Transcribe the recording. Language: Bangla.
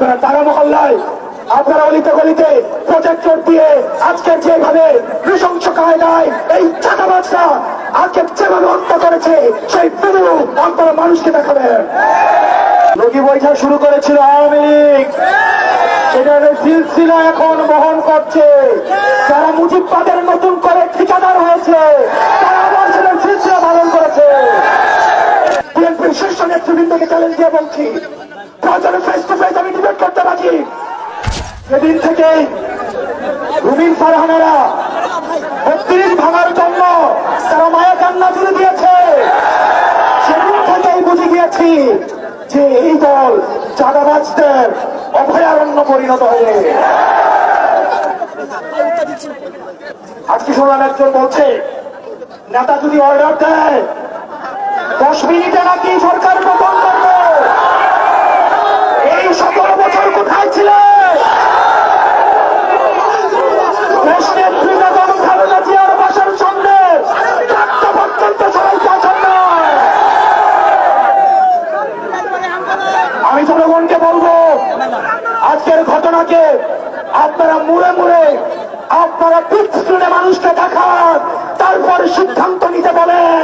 আপনারা তারা মহল্লায়, আপনারা অলিতে গলিতে প্রজেক্টর দিয়ে আজকের যেভাবে নৃশংস কায়দায় এই চাঁদাবাজরা আজকে যেভাবে হত্যা করেছে সেই ভিডিও আপনারা মানুষকে দেখাবেন। লগি বৈঠা শুরু করেছিল আওয়ামী লীগ, সেটার সিলসিলা এখন বহন করছে। যারা মুজিববাদের নতুন করে ঠিকাদার হয়েছে তারা আবার সেটার সিলসিলা পালন করেছে। বিএনপির শীর্ষ নেতৃবৃন্দকে চ্যালেঞ্জ দিয়ে বলছি, প্রয়োজনে ফেস টু ফেস আমি ডিবেট করতে রাজি। সেদিন থেকে রুমিন ফারহানারা ৩২ ভাঙার জন্য তারা মায়া কান্না তুলে দিয়েছে। সেদিন থেকেই বুঝে গিয়েছি যে এই দল চাঁদাবাজদের অভয়ারণ্য পরিণত হয়ে। আজকে শুনলাম একজন বলছে নেতা যদি অর্ডার দেয় 10 মিনিটে নাকি সরকার পতন করবে। এই 17 বছর কোথায় ছিলেন? আমি জনগণকে বলবো, আজকের ঘটনাকে আপনারা মুড়ে মুড়ে আপনারা পিঠ শুনে মানুষকে দেখান, তারপরে সিদ্ধান্ত নিতে বলেন